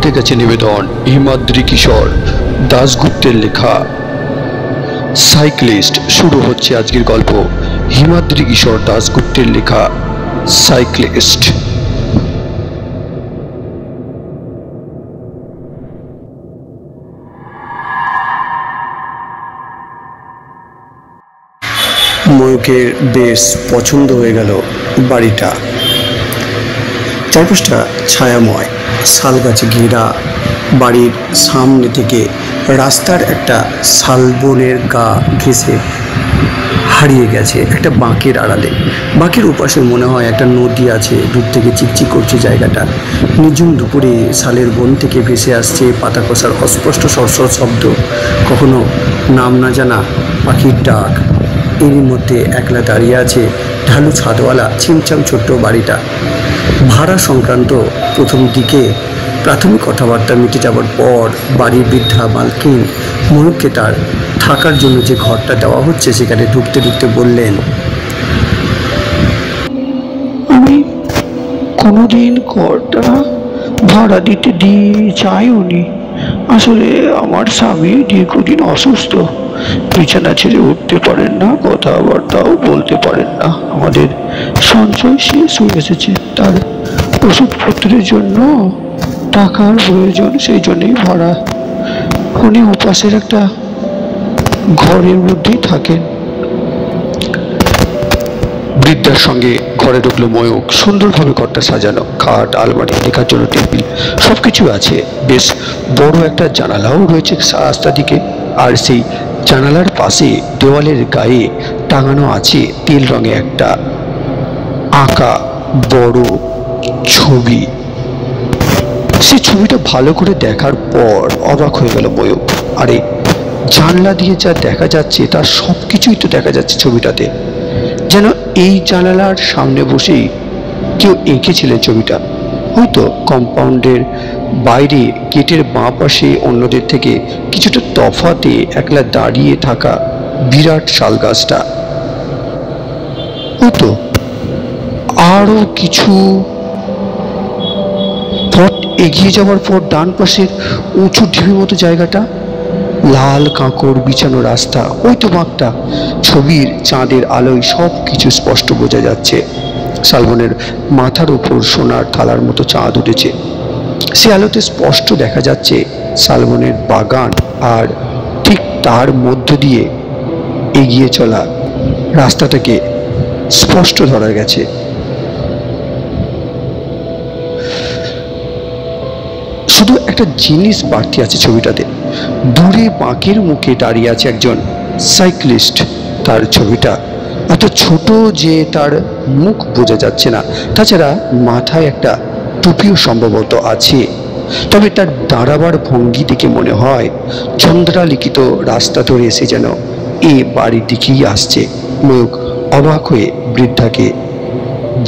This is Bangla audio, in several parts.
উঠে গেছে নিবেদন হিমাদ্রি কিশোর দাশগুপ্তের লেখা সাইক্লিস্ট। শুরু হচ্ছে আজকের গল্প হিমাদ্রি কিশোর দাশগুপ্তের লেখা সাইক্লিস্ট। ময়ূকের বেশ পছন্দ হয়ে গেল বাড়িটা। চারপাশটা ছায়াময়, শাল গাছে ঘেরা। বাড়ির সামনে থেকে রাস্তার একটা শালবনের গা ঘেঁষে হারিয়ে গেছে একটা বাঁকের আড়ালে। বাঁকের ওপাশে মনে হয় একটা নদী আছে, দূর থেকে চিকচিক করছে জায়গাটা। নিঝুম দুপুরে শালের বন থেকে ভেসে আসছে পাতা কষার অস্পষ্ট সরসর শব্দ, কখনো নাম না জানা পাখির ডাক। এরই মধ্যে একলা দাঁড়িয়ে আছে ঢালু ছাদওয়ালা ছিমছাম ছোট্ট বাড়িটা। ভাড়া সংক্রান্ত প্রথম দিকে প্রাথমিক কথাবার্তা মিটে যাবার পর বাড়ির বৃদ্ধা মালকিন ময়ূককে তার থাকার জন্য যে ঘরটা দেওয়া হচ্ছে সেখানে ঢুকতে ঢুকতে বললেন, আমি কোনোদিন ঘরটা ভাড়া দিতে চাইনি। আসলে আমার স্বামী দীর্ঘদিন অসুস্থ, বিছানা ছেড়ে উঠতে পারেন না, কথাবার্তাও বলতে পারেন না। আমাদের সঞ্চয় শেষ হয়ে এসেছে, তার ওষুধপত্রের জন্য টাকার প্রয়োজন, সেই জন্যই ভাড়া। উনি উপাসের একটা ঘরের মধ্যেই থাকেন। বৃদ্ধার সঙ্গে ঘরে ঢুকলো ময়ূক। সুন্দরভাবে ঘরটা সাজানো, খাট, আলমারি, লেখার জন্য টেবিল, সবকিছু আছে। বেশ বড় একটা জানালাও রয়েছে রাস্তা দিকে, আর সেই জানালার পাশে দেওয়ালের গায়ে টাঙানো আছে তেল রঙে একটা আঁকা বড় ছবি। সেই ছবিটা ভালো করে দেখার পর অবাক হয়ে গেল ময়ূক। আরে জানলা দিয়ে যা দেখা যাচ্ছে তার সব কিছুই তো দেখা যাচ্ছে ছবিটাতে, যেন এই জানালার সামনে বসেই কেউ এঁকেছিলেন ছবিটা। হয়তো কম্পাউন্ডের বাইরে গেটের বাঁ পাশে অন্যদের থেকে কিছুটা তফাতে একলা দাঁড়িয়ে থাকা বিরাট শাল গাছটা। হয়তো আরো কিছু পথ এগিয়ে যাওয়ার পর ডান পাশের উঁচু ঢিবির মতো জায়গাটা, লাল কাঁকড় বিছানো রাস্তা, ওই তো বাঁকটা। ছবির চাঁদের আলোয় সব কিছু স্পষ্ট বোঝা যাচ্ছে। শালবনের মাথার উপর সোনার থালার মতো চাঁদ উঠেছে। সে আলোতে স্পষ্ট দেখা যাচ্ছে শালবনের বাগান, আর ঠিক তার মধ্য দিয়ে এগিয়ে চলা রাস্তাটাকে স্পষ্ট ধরা গেছে। শুধু একটা জিনিস বাড়তি আছে ছবিটাতে, দূরে বাঁকের মুখে দাঁড়িয়ে আছে একজন সাইক্লিস্ট। তার ছবিটা এত ছোট যে তার মুখ বোঝা যাচ্ছে না, তাছাড়া মাথায় একটা টুপিও সম্ভবত আছে। তবে তার দাঁড়াবার ভঙ্গি দেখে মনে হয় চন্দ্রালিখিত রাস্তা ধরে এসে যেন এ বাড়ির দিকেই আসছে। ময়ূক অবাক হয়ে বৃদ্ধাকে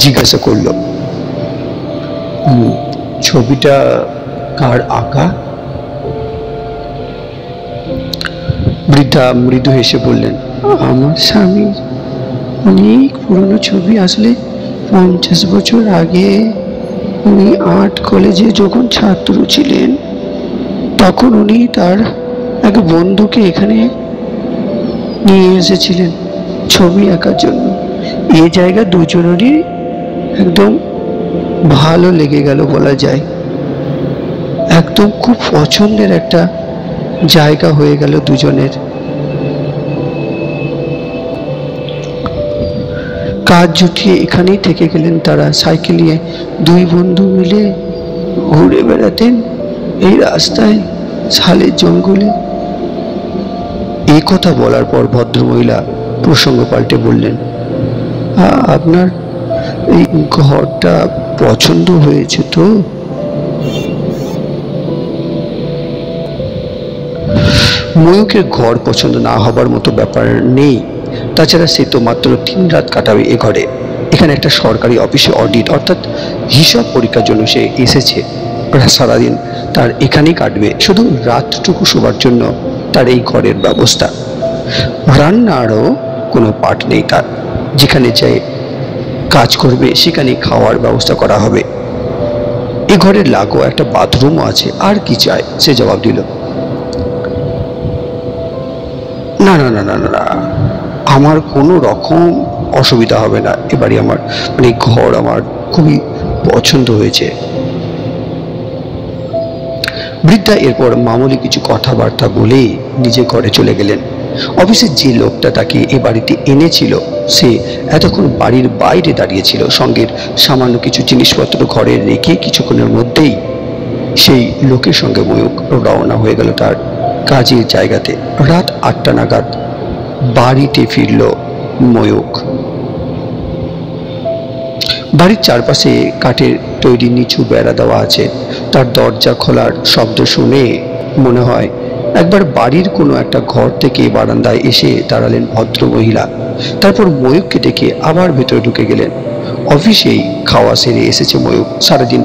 জিজ্ঞাসা করল, ছবিটা কার আঁকা? বৃদ্ধা মৃদু হেসে বললেন, আমার স্বামীর অনেক পুরনো ছবি। আসলে 50 বছর আগে উনি আর্ট কলেজে যখন ছাত্র ছিলেন, তখন উনি তার এক বন্ধুকে এখানে নিয়ে এসেছিলেন ছবি আঁকার জন্য। এই জায়গা দুজনেরই একদম ভালো লেগে গেল বলা যায়। একদম খুব পছন্দের একটা জায়গা হয়ে গেল দুজনের। কাজ জুটিয়ে এখানেই থেকে গেলেন তারা। সাইকেল নিয়ে দুই বন্ধু মিলে ঘুরে বেড়াতেন এই রাস্তায়, শালের জঙ্গলে। এই কথা বলার পর ভদ্রমহিলা প্রসঙ্গ পাল্টে বললেন, আপনার এই ঘরটা পছন্দ হয়েছে তো? ময়ূকের ঘর পছন্দ না হবার মতো ব্যাপার নেই। তাছাড়া সে তো মাত্র 3 রাত কাটাবে এ ঘরে। এখানে একটা সরকারি অফিসে অডিট অর্থাৎ হিসাব পরীক্ষার জন্য সে এসেছে। সারাদিন তার এখানেই কাটবে, শুধু রাতটুকু শোবার জন্য তার এই ঘরের ব্যবস্থা। রান্নারও কোনো পাঠ নেই তার। যেখানে চাই কাজ করবে সেখানে খাওয়ার ব্যবস্থা করা হবে। এ ঘরের লাগোয়া একটা বাথরুমও আছে, আর কি চায়? সে জবাব দিল, না না না না না না, আমার কোনো রকম অসুবিধা হবে না। এবারে আমার মানে ঘর আমার খুবই পছন্দ হয়েছে। বৃদ্ধা এরপর মামুলি কিছু কথাবার্তা বলে নিজে ঘরে চলে গেলেন। অফিসের যে লোকটা তাকে এ বাড়িতে এনেছিল সে এতক্ষণ বাড়ির বাইরে দাঁড়িয়েছিল। সঙ্গের সামান্য কিছু জিনিসপত্র ঘরে রেখে কিছুক্ষণের মধ্যেই সেই লোকের সঙ্গে ময়ূক রওনা হয়ে গেল তার কাজের জায়গাতে। রাত 8টা নাগাদ বাড়িতে ফিরল ময়ূক। বাড়ির চারপাশে কাঠের তৈরি নিচু বেড়া দেওয়া আছে। তার দরজা খোলার শব্দ শুনে মনে হয় একবার বাড়ির কোনো একটা ঘর থেকে বারান্দায় এসে দাঁড়ালেন ভদ্র মহিলা। তারপর ময়ূককে দেখে আবার ভেতরে ঢুকে গেলেন। অফিসেই খাওয়া সেরে এসেছে ময়ূক। সারাদিন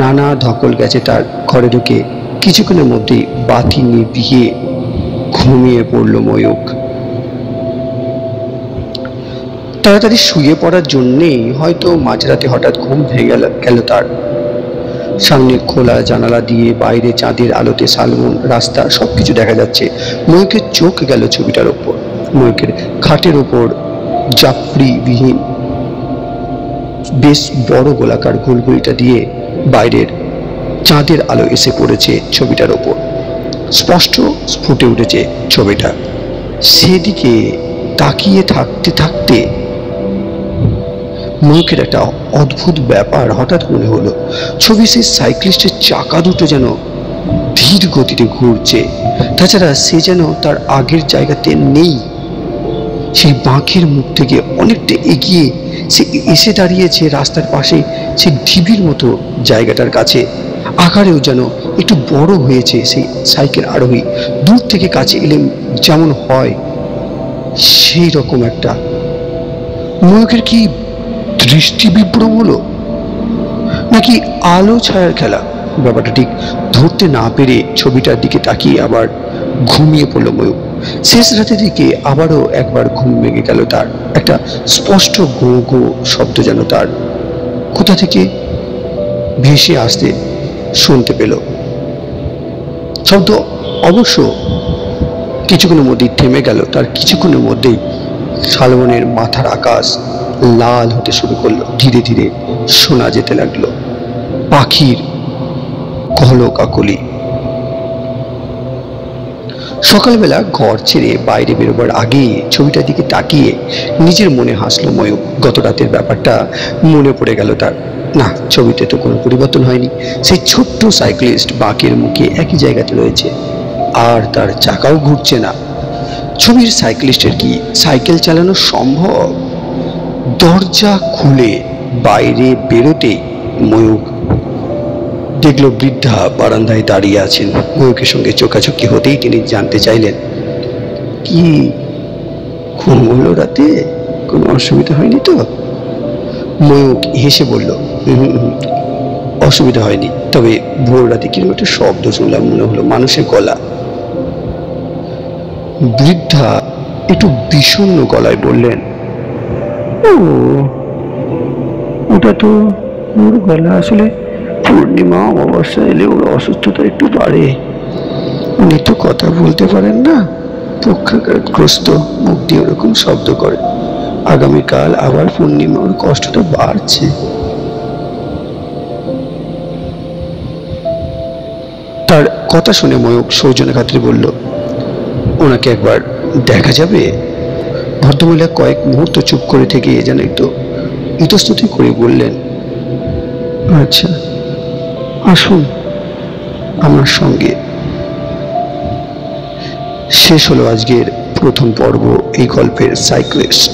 নানা ধকল গেছে তার। ঘরে ঢুকে কিছুক্ষণের মধ্যেই বাতি নিভিয়ে ঘুমিয়ে পড়ল ময়ূক। তাড়াতাড়ি শুয়ে পড়ার জন্যেই হয়তো মাঝরাতে হঠাৎ ঘুম ভেঙে গেল তার। সামনে খোলা জানালা দিয়ে বাইরে চাঁদের আলোতে শালবন, রাস্তা সবকিছু দেখা যাচ্ছে। ময়ূকের চোখ গেল ছবিটার ওপর। ময়ূকের খাটের ওপর জাফরিবিহীন বেশ বড় গোলাকার গুলগুলিটা দিয়ে বাইরের চাঁদের আলো এসে পড়েছে ছবিটার ওপর। স্পষ্ট ফুটে উঠেছে ছবিটা। সেদিকে তাকিয়ে থাকতে থাকতে ময়ূকের একটা অদ্ভুত ব্যাপার হঠাৎ মনে হলো। ছবি সেই সাইক্লিস্টের চাকা দুটো যেন ধীর গতিতে ঘুরছে। তাছাড়া সে যেন তার আগের জায়গাতে নেই। সেই বাঁকের মুখ থেকে অনেকটা এগিয়ে সে এসে দাঁড়িয়েছে রাস্তার পাশে, সেই ঢিবির মতো জায়গাটার কাছে। আকারেও যেন একটু বড় হয়েছে সেই সাইকেল আরোহী। দূর থেকে কাছে এলে যেমন হয় সেই রকম একটা। ময়ূকের কি দৃষ্টি বিভ্রম হলো, নাকি আলো ছায়ার খেলা? ব্যাপারটা ঠিক ধরতে না পেরে ছবিটার দিকে তাকিয়ে আবার ঘুমিয়ে পড়ল ময়ূক। শেষ রাতের দিকে আবারও একবার ঘুম ভেঙে গেল তার। একটা স্পষ্ট গো গো শব্দ যেন তার কোথা থেকে ভেসে আসতে শুনতে পেল। শব্দ অবশ্য কিছুক্ষণের মধ্যেই থেমে গেল। তার কিছুক্ষণের মধ্যেই শালবনের মাথার আকাশ লাল হতে শুরু করলো। ধীরে ধীরে শোনা যেতে লাগলো পাখির কলকাকলি। সকালবেলা ঘর ছেড়ে বাইরে বেরোবার আগে ছবিটার দিকে তাকিয়ে নিজের মনে হাসলো ময়ূক। গত রাতের ব্যাপারটা মনে পড়ে গেল তার। না, ছবিতে তো কোনো পরিবর্তন হয়নি। সেই ছোট্ট সাইক্লিস্ট বাঁকের মুখে একই জায়গাতে রয়েছে, আর তার চাকাও ঘুরছে না। ছবির সাইক্লিস্টের কি সাইকেল চালানো সম্ভব? দরজা খুলে বাইরে বেরোতেই ময়ূক দেখল বৃদ্ধা বারান্দায় দাঁড়িয়ে আছেন। ময়ূকের সঙ্গে চোখাচোখি হতেই তিনি জানতে চাইলেন, কি ঘুম হলো রাতে? কোনো অসুবিধা হয়নি তো? ময়ূক হেসে বলল, অসুবিধা হয়নি, তবে ভোর রাতে কিরকম একটা শব্দ শুনলাম, মনে হলো মানুষের গলা। বৃদ্ধা একটু বিষণ্ণ গলায় বললেন, ও ওটা তো ওর গলা। আসলে পূর্ণিমা অমাবস্যা এলে ওর অসুস্থতা একটু বাড়ে। উনি তো কথা বলতে পারেন না, পক্ষাঘাতগ্রস্ত, মুখ দিয়ে ওরকম শব্দ করে। আগামীকাল আবার পূর্ণিমা, ওর কষ্টটা বাড়ছে। তার কথা শুনে ময়ূক সৌজন্য খাতিরে বলল, ওনাকে একবার দেখা যাবে? ভদ্রমহিলা কয়েক মুহূর্ত চুপ করে থেকে যেন একটু ইতস্তত করে বললেন, আচ্ছা আসুন আমার সঙ্গে। শেষ হলো আজকের প্রথম পর্ব এই গল্পের সাইক্লিস্ট।